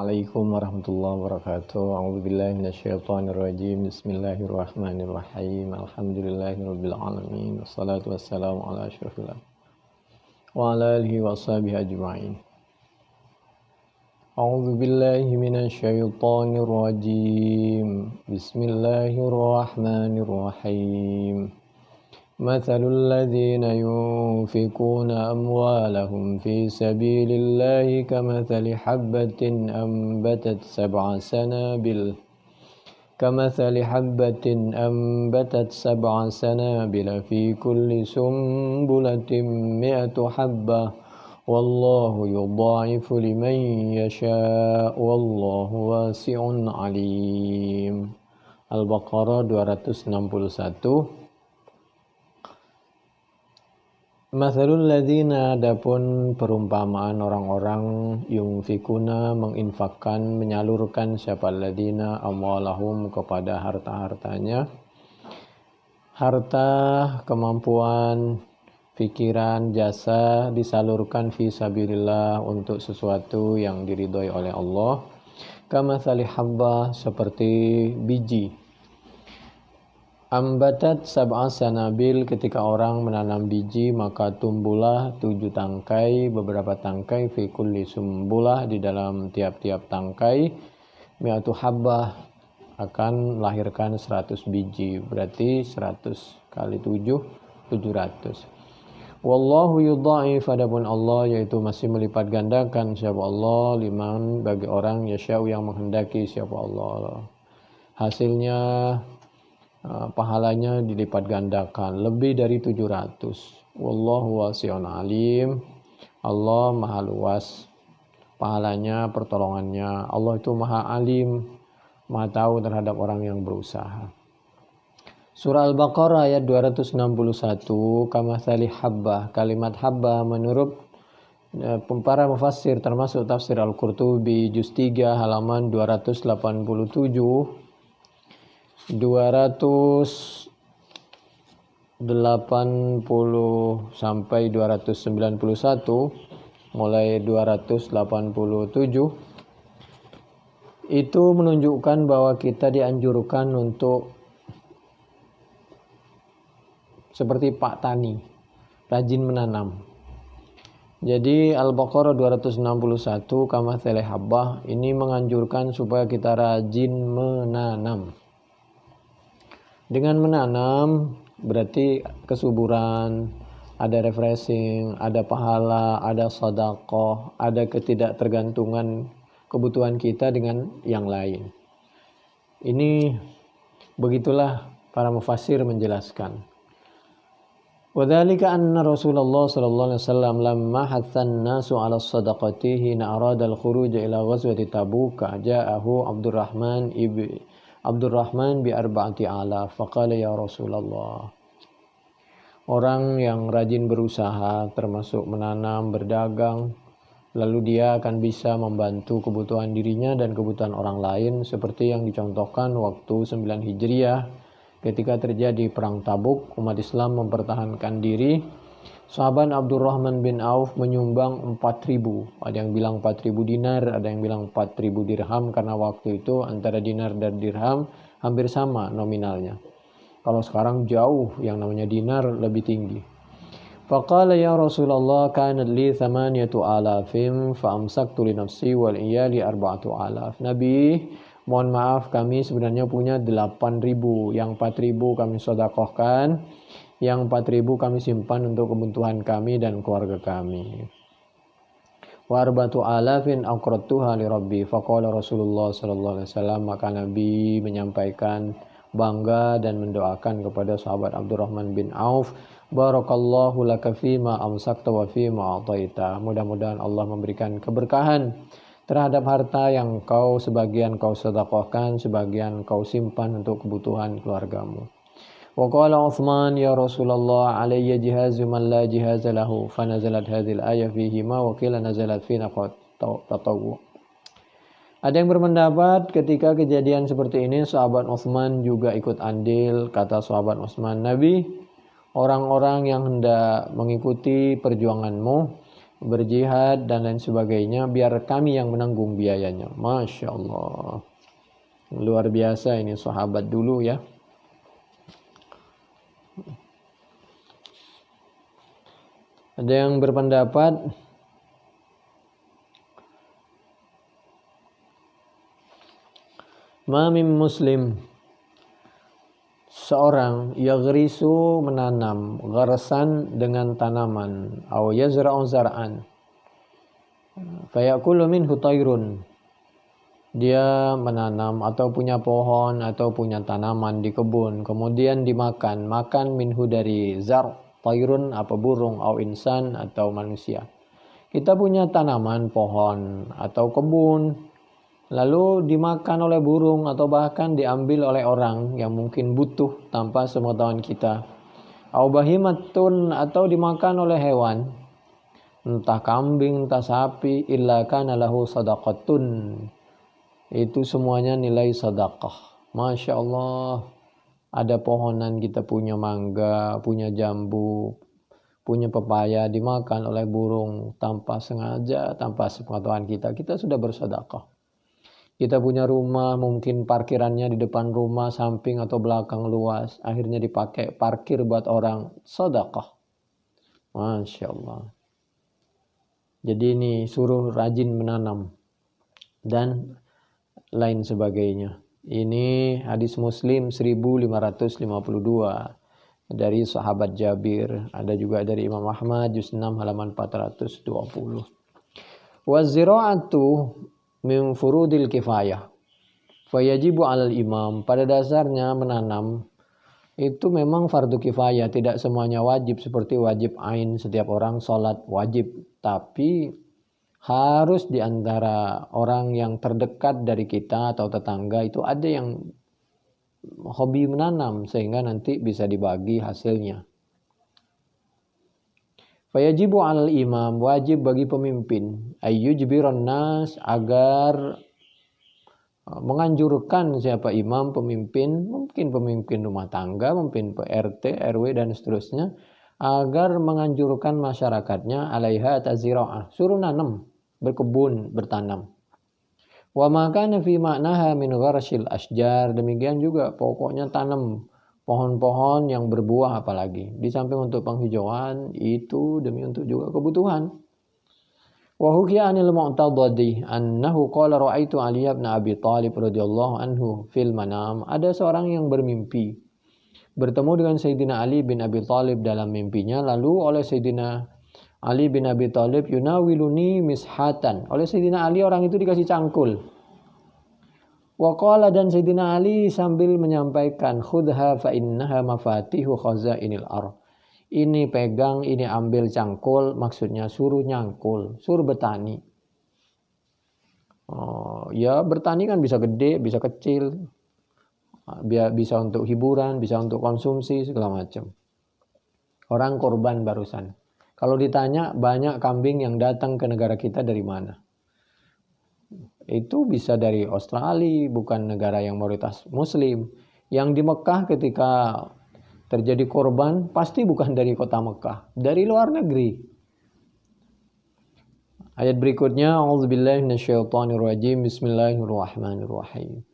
Assalamualaikum warahmatullahi wabarakatuh. A'udzubillahi minasyaitonirrajim. Bismillahirrahmanirrahim. Alhamdulillahirabbil alamin. Wassalatu wassalamu ala asyrofil anbiya'i wa ala alihi washabihi ajma'in. A'udzubillahi minasyaitonirrajim. Bismillahirrahmanirrahim. مثل الذين ينفقون أموالهم في سبيل الله كمثل حبة أنبتت سبع سنابل في كل سنبلة 100 حبة والله يضاعف لمن يشاء والله واسع عليم. Al-Baqarah 261. Mathalul ladzina, adapun perumpamaan orang-orang yunfikuna menginfakkan, menyalurkan siapa ladzina amwalahum kepada harta-hartanya, harta, kemampuan, pikiran, jasa disalurkan fi sabilillah untuk sesuatu yang diridhoi oleh Allah. Kamatsali habbah, seperti biji. Ambatat sab'a sanabil, ketika orang menanam biji maka tumbuhlah 7 tangkai, beberapa tangkai fi kulli sumbulah, di dalam tiap-tiap tangkai mi'atu habbah, akan melahirkan 100 biji, berarti 100 kali 7 700. Wallahu yudha'if, adapun Allah yaitu masih melipat gandakan siapa Allah, liman, bagi orang yasya'u yang menghendaki siapa Allah. Hasilnya pahalanya dilipat gandakan lebih dari 700. Wallahu wasi'un alim, Allah maha luas pahalanya, pertolongannya. Allah itu maha alim, maha tahu terhadap orang yang berusaha. Surah Al-Baqarah ayat 261. Kamatsali habbah, kalimat habbah menurut para mufassir termasuk tafsir Al-Qurtubi juz 3 halaman 287 280 sampai 291, mulai 287 itu menunjukkan bahwa kita dianjurkan untuk seperti Pak Tani, rajin menanam. Jadi Al-Baqarah 261 kamatsali habbah ini menganjurkan supaya kita rajin menanam. Dengan menanam berarti kesuburan, ada refreshing, ada pahala, ada sedekah, ada ketidaktergantungan kebutuhan kita dengan yang lain. Ini begitulah para mufassir menjelaskan. Wadzalika anna Rasulullah sallallahu alaihi wasallam lamma hathan nasu 'ala shadaqati hina arada al-khuruj ila ghazwati Tabuk, ja'ahu Abdurrahman bi arba'ati alaf faqala ya Rasulullah. Orang yang rajin berusaha termasuk menanam, berdagang, lalu dia akan bisa membantu kebutuhan dirinya dan kebutuhan orang lain seperti yang dicontohkan waktu 9 Hijriah ketika terjadi perang Tabuk. Umat Islam mempertahankan diri. Sahabat Abdurrahman bin Auf menyumbang 4.000, ada yang bilang 4.000 dinar, ada yang bilang 4.000 dirham, karena waktu itu antara dinar dan dirham hampir sama nominalnya. Kalau sekarang jauh, yang namanya dinar lebih tinggi. Faqala ya Rasulullah kanat li 8,000 fa amsaktu li nafsi wal iyali 4,000. Nabi, mohon maaf, kami sebenarnya punya 8.000, yang 4.000 kami sedekahkan, yang 4.000 kami simpan untuk kebutuhan kami dan keluarga kami. Wa 4,000 aqradtuha li rabbi. Faqala Rasulullah sallallahu alaihi wasallam, maka Nabi menyampaikan bangga dan mendoakan kepada sahabat Abdurrahman bin Auf, barakallahu laka fima amsakta wa fima ataita. Mudah-mudahan Allah memberikan keberkahan terhadap harta yang sebagian kau sedekahkan, sebagian kau simpan untuk kebutuhan keluargamu. Wa qala Utsman ya Rasulullah alayya jihazu man la jihaza lahu, fa nazalat hadhil ayah fihi ma wa qila nazalat fi tatawwu. Ada yang berpendapat ketika kejadian seperti ini sahabat Utsman juga ikut andil. Kata sahabat Utsman, Nabi, orang-orang yang hendak mengikuti perjuanganmu berjihad dan lain sebagainya, biar kami yang menanggung biayanya. Masya Allah, luar biasa ini sahabat dulu ya. Ada yang berpendapat Mamim muslim, seorang yaghrisu menanam, gharsan dengan tanaman, aw yazra'u zar'an, fayakulu minhu tayrun, dia menanam atau punya pohon atau punya tanaman di kebun, kemudian dimakan, minhu dari zar, tayrun apa burung, aw insan atau manusia. Kita punya tanaman, pohon atau kebun, lalu dimakan oleh burung atau bahkan diambil oleh orang yang mungkin butuh tanpa sepengetahuan kita. Au bahimatun, atau dimakan oleh hewan, entah kambing, entah sapi, illa kana lahu sadaqatun. Itu semuanya nilai sedekah. Masya Allah, ada pohonan, kita punya mangga, punya jambu, punya pepaya, dimakan oleh burung tanpa sengaja, tanpa sepengetahuan kita, kita sudah bersedekah. Kita punya rumah, mungkin parkirannya di depan rumah, samping atau belakang luas, akhirnya dipakai parkir buat orang, sedekah. Masya Allah. Jadi ini suruh rajin menanam dan lain sebagainya. Ini hadis Muslim 1552 dari sahabat Jabir. Ada juga dari Imam Ahmad juz 6 halaman 420. Wazira'atu min furudil kifayah fayajibu 'alal imam. Pada dasarnya menanam itu memang fardu kifayah, tidak semuanya wajib seperti wajib ain, setiap orang sholat wajib, tapi harus di antara orang yang terdekat dari kita atau tetangga itu ada yang hobi menanam sehingga nanti bisa dibagi hasilnya. Fayajibu 'alal imam, wajib bagi pemimpin, ayyujbiran nas, agar menganjurkan siapa imam, pemimpin, mungkin pemimpin rumah tangga, mungkin RT, RW dan seterusnya, agar menganjurkan masyarakatnya alaiha tazira'ah, suruh nanam, berkebun, bertanam. Wa makana fi ma'naha min gharsil asjar, demikian juga pokoknya tanam pohon-pohon yang berbuah, apalagi di samping untuk penghijauan itu demi untuk juga kebutuhan. Wa hukiya anil mu'tadadi annahu qala ra'aitu Ali bin Abi Thalib radhiyallahu anhu fil manam. Ada seorang yang bermimpi bertemu dengan Sayyidina Ali bin Abi Thalib dalam mimpinya, lalu oleh Sayyidina Ali bin Abi Thalib yunawiluni mishatan, oleh Sayyidina Ali orang itu dikasih cangkul. Waqala, dan Sayyidina Ali sambil menyampaikan, khudha fa innaha mafatihu khazainil ar. Ini pegang, ini ambil cangkul, maksudnya suruh nyangkul, suruh bertani. Ya bertani kan bisa gede, bisa kecil, bisa untuk hiburan, bisa untuk konsumsi, segala macam. Orang korban barusan. Kalau ditanya banyak kambing yang datang ke negara kita dari mana? Itu bisa dari Australia, bukan negara yang mayoritas Muslim. Yang di Mekah ketika terjadi korban pasti bukan dari kota Mekah, dari luar negeri. Ayat berikutnya, a'udzubillahi minasyaitonirrajim, bismillahirrahmanirrahim.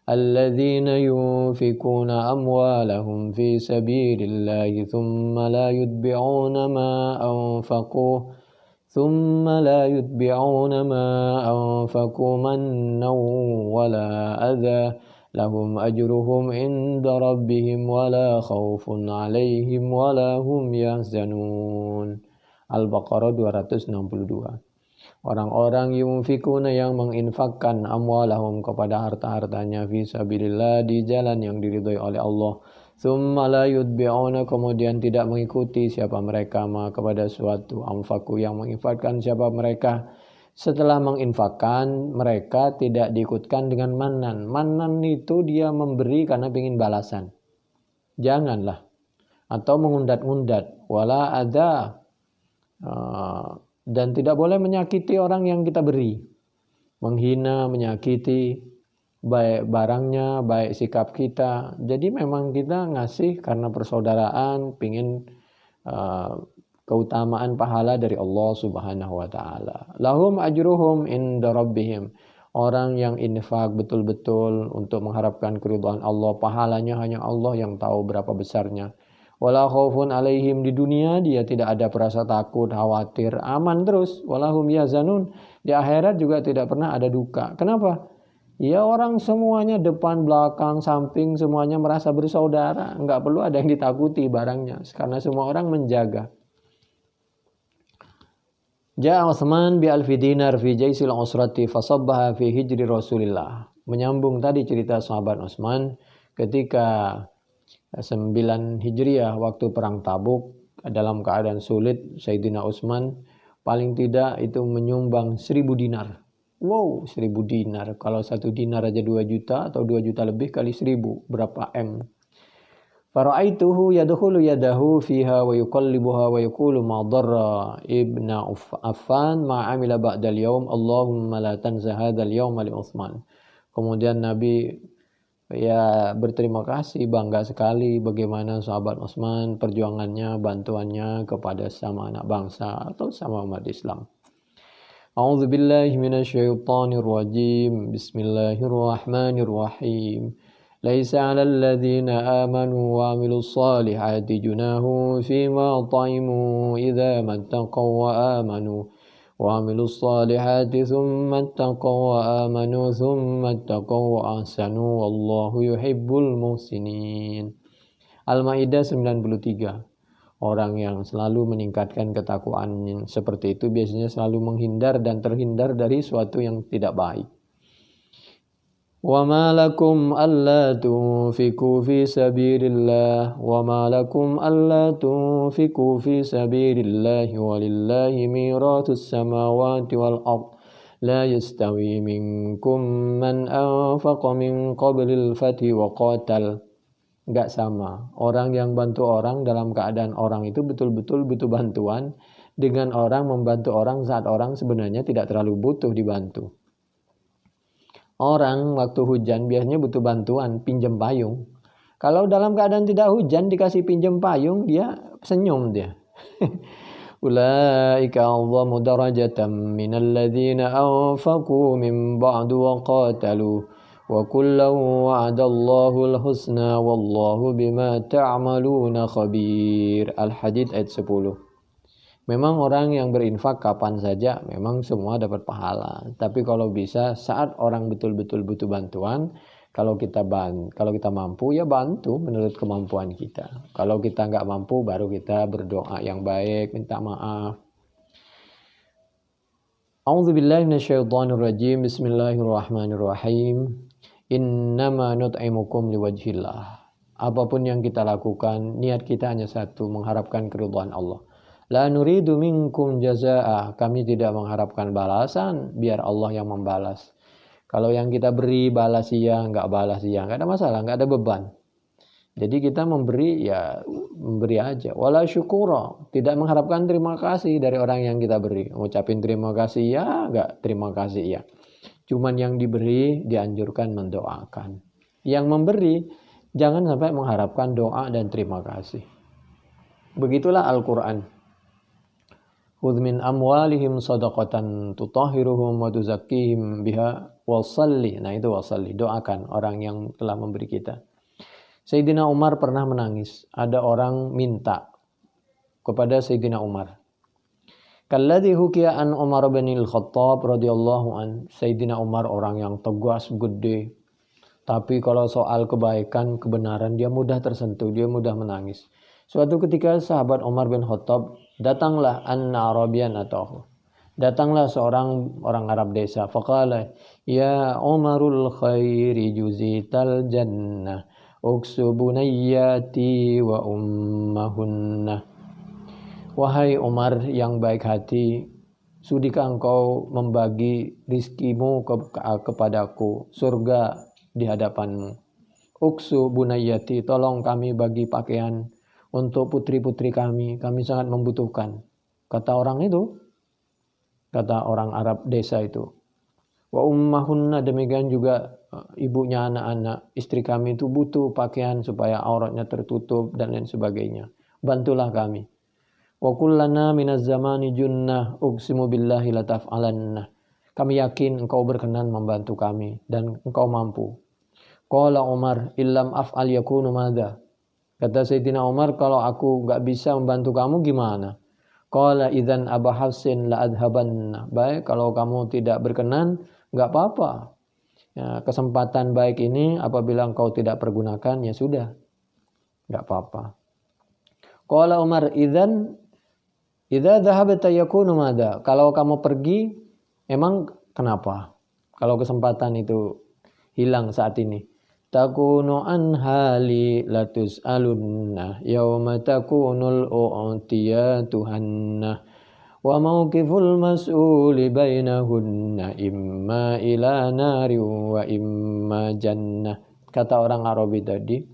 Alladzina yunfikuna amwalahum fi sabilillahi thumma la yutbi'una ma anfaqu ثم لا يتبعون ما أنفقوا منا ولا أذى لهم أجرهم عند ربهم ولا خوف عليهم ولا هم يحزنون. Al-Baqarah 262. Orang-orang yunfikuna yang menginfakkan amwalahum kepada harta-hartanya fi sabilillah, di jalan yang diridhoi oleh Allah. Tsumma la yutbi'una, kemudian tidak mengikuti siapa mereka ma kepada suatu, anfaku yang menginfakkan siapa mereka setelah menginfakkan, mereka tidak diikutkan dengan manan. Manan itu dia memberi karena ingin balasan, janganlah, atau mengundat-undat, wala ada, dan tidak boleh menyakiti orang yang kita beri, menghina, menyakiti baik barangnya, baik sikap kita. Jadi memang kita ngasih karena persaudaraan, pingin keutamaan pahala dari Allah Subhanahu wa taala. Lahum ajruhum inda rabbihim. Orang yang infak betul-betul untuk mengharapkan keridhaan Allah, pahalanya hanya Allah yang tahu berapa besarnya. Wala khaufun alaihim, di dunia dia tidak ada perasa takut, khawatir, aman terus. Walahum yazanun, di akhirat juga tidak pernah ada duka. Kenapa? Ya orang semuanya depan, belakang, samping semuanya merasa bersaudara. Enggak perlu ada yang ditakuti barangnya karena semua orang menjaga. Ja'a Utsman bi alfi dinar fi jaisil usrati fasabbaha fi hijri Rasulillah. Menyambung tadi cerita sahabat Utsman ketika 9 Hijriah waktu perang Tabuk dalam keadaan sulit, Sayyidina Utsman paling tidak itu menyumbang 1000 dinar. Wow, 1000 dinar. Kalau 1 dinar aja 2 juta atau 2 juta lebih kali 1000 berapa M? Fara'aituhu yadkhulu yadahu fiha wa yuqallibuha wa yaqulu ma darra ibna Affan ma amila ba'dal yaum Allahumma la tansa hadzal yauma li Utsman. Kemudian Nabi ya berterima kasih, bangga sekali bagaimana sahabat Utsman perjuangannya, bantuannya kepada sama anak bangsa atau sama umat Islam. A'udzu billahi minasyaitonir rajim. Bismillahirrahmanirrahim. ليس على الذين آمنوا وعملوا الصالحات جناح فيما طعموا إذا ما اتقوا وآمنوا وعملوا الصالحات ثم اتقوا وآمنوا ثم اتقوا وأحسنوا والله يحب المحسنين. Al-Maidah 93. Orang yang selalu meningkatkan ketakwaan seperti itu biasanya selalu menghindar dan terhindar dari suatu yang tidak baik. وَمَا لَكُمْ أَلَّا تُنْفِقُوا فِي سَبِيلِ اللَّهِ وَمَا لَكُمْ أَلَّا تُنْفِقُوا فِي سَبِيلِ اللَّهِ وَلِلَّهِ مِيرَاثُ السَّمَاوَاتِ وَالْأَرْضِ لَا يَسْتَوِي مِنْكُمْ مَنْ أَنْفَقَ مِنْ قَبْلِ الْفَتْحِ وَقَاتَلَ. Enggak sama. Orang yang bantu orang dalam keadaan orang itu betul-betul butuh bantuan dengan orang membantu orang saat orang sebenarnya tidak terlalu butuh dibantu. Orang waktu hujan biasanya butuh bantuan, pinjam payung. Kalau dalam keadaan tidak hujan dikasih pinjam payung, dia senyum dia. Ulaika a'dhamu darajatan minal ladzina anfaqu min ba'du wa qatalu wa kullan wa'adallahu al-husna wallahu bima ta'maluna khabir. Al-Hadid ayat 10. Memang orang yang berinfak kapan saja memang semua dapat pahala. Tapi kalau bisa saat orang betul-betul butuh bantuan, kalau kita mampu ya bantu menurut kemampuan kita. Kalau kita nggak mampu baru kita berdoa yang baik, minta maaf. A'udzubillahi minasyaitonirrajim. Bismillahirrahmanirrahim. Innama nut'imukum liwajhillah. Apapun yang kita lakukan, niat kita hanya satu, mengharapkan keridhaan Allah. La nuridu minkum jazaa'a. Kami tidak mengharapkan balasan, biar Allah yang membalas. Kalau yang kita beri balas iya, enggak balas iya, enggak ada masalah, enggak ada beban. Jadi kita memberi ya memberi aja. Wala syukura, tidak mengharapkan terima kasih dari orang yang kita beri. Ngucapin terima kasih ya, enggak terima kasih ya. Cuman yang diberi dianjurkan mendoakan. Yang memberi jangan sampai mengharapkan doa dan terima kasih. Begitulah Al-Qur'an. Khudh min amwalihim shadaqatan tutahhiruhum wa tuzakkihim biha wasalli. Nah itu wasalli, doakan orang yang telah memberi kita. Sayyidina Umar pernah menangis. Ada orang minta kepada Sayyidina Umar. Kalladhi hukiya an Umar bin al-Khattab radhiyallahu an. Sayyidina Umar orang yang tegas, gede. Tapi kalau soal kebaikan, kebenaran dia mudah tersentuh, dia mudah menangis. Suatu ketika sahabat Umar bin Khattab datanglah an-Arabian atau datanglah seorang orang Arab desa. Faqala ya Umarul khairi juzital jannah uksu bunayyati wa ummahunna. Wahai Umar yang baik hati, sudikah engkau membagi rizkimu kepadaku, surga di hadapanmu. Uksu bunayyati, tolong kami bagi pakaian untuk putri-putri kami sangat membutuhkan. Kata orang itu, kata orang Arab desa itu. Wa ummahunna, demikian juga ibunya anak-anak, istri kami itu butuh pakaian supaya auratnya tertutup dan lain sebagainya. Bantulah kami. Wa kullana minaz zamani junnah uqsimu billahi la taf'alanna. Kami yakin engkau berkenan membantu kami dan engkau mampu. Qala Umar illam af'al yakunu madza. Kata Sayyidina Umar, kalau aku enggak bisa membantu kamu gimana? Qala idzan Aba Hafsin la adhabanna. Baik, kalau kamu tidak berkenan enggak apa-apa. Ya, kesempatan baik ini apabila engkau tidak pergunakan ya sudah. Enggak apa-apa. Qala Umar idzan idza dhahabta yakunu madza. Kalau kamu pergi emang kenapa? Kalau kesempatan itu hilang saat ini. Takunu an hali latus alunna yauma takunul u'tiyatu hanna wa mawqiful mas'uli bainahunna imma ila nari wa imma jannah. Kata orang Arabi tadi,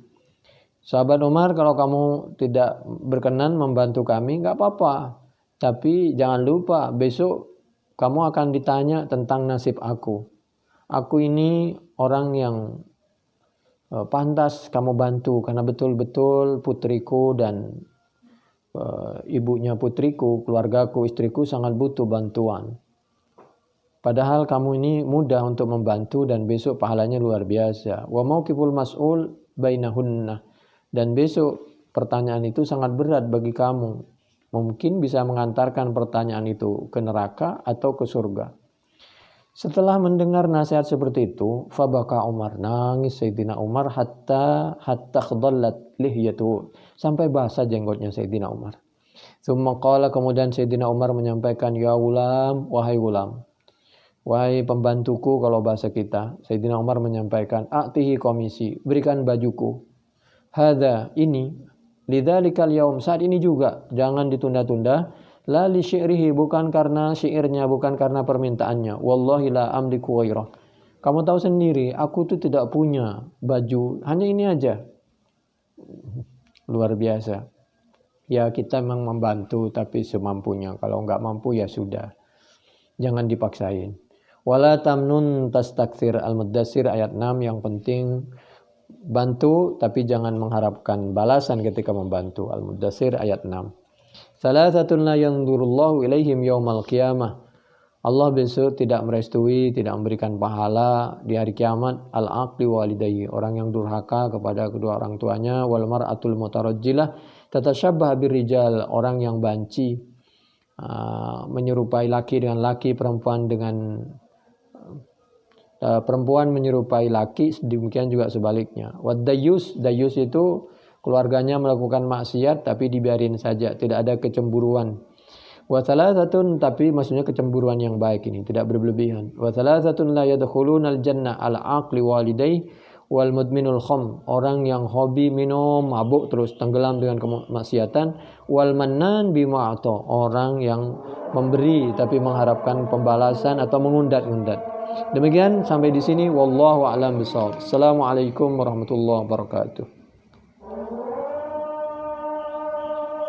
sahabat Umar, kalau kamu tidak berkenan membantu kami enggak apa-apa. Tapi jangan lupa besok kamu akan ditanya tentang nasib aku. Aku ini orang yang pantas kamu bantu karena betul-betul putriku dan ibunya putriku, keluargaku, istriku sangat butuh bantuan. Padahal kamu ini mudah untuk membantu dan besok pahalanya luar biasa. Wa mauqiful mas'ul bainahunna. Dan besok pertanyaan itu sangat berat bagi kamu. Mungkin bisa mengantarkan pertanyaan itu ke neraka atau ke surga. Setelah mendengar nasihat seperti itu, fabaka Umar, nangis Sayyidina Umar hatta khadallat lihyatu, sampai basah jenggotnya Sayyidina Umar. Tsumma qala, kemudian Sayyidina Umar menyampaikan, ya gulam, wahai gulam, wahai pembantuku kalau bahasa kita. Sayyidina Umar menyampaikan, a'tihi komisi, berikan bajuku. Hadza, ini, lidzalikal yaum, saat ini juga, jangan ditunda-tunda. La li syi'rihi, bukan karena syairnya, bukan karena permintaannya. Wallahi la amliku ghairah. Kamu tahu sendiri, aku tuh tidak punya baju, hanya ini aja. Luar biasa. Ya kita memang membantu tapi semampunya. Kalau enggak mampu ya sudah. Jangan dipaksain. Wala tamnun tastakthir, Al-Muddatsir ayat 6, yang penting bantu tapi jangan mengharapkan balasan ketika membantu. Al-Muddatsir ayat 6. Salasatun la yanzurullahu ilaihim yaumal qiyamah. Allah besok tidak merestui, tidak memberikan pahala di hari kiamat. Al-aqli walidayhi, orang yang durhaka kepada kedua orang tuanya. Wal mar'atul mutarajjilah tatasyabbah birrijal, orang yang banci, menyerupai laki dengan laki, perempuan dengan perempuan menyerupai laki, demikian juga sebaliknya. Wad dayus itu keluarganya melakukan maksiat tapi dibiarin saja, tidak ada kecemburuan. Wa salasatun, tapi maksudnya kecemburuan yang baik ini, tidak berlebihan. Wa salasatun la yadkhulunal jannah al-aqli walidayhi wal mudminul kham, orang yang hobi minum, mabuk terus tenggelam dengan kemaksiatan. Wal mannan bima ata, orang yang memberi tapi mengharapkan pembalasan atau mengundat-undat. Demikian sampai di sini, wallahu a'lam bishawab. Assalamualaikum warahmatullahi wabarakatuh.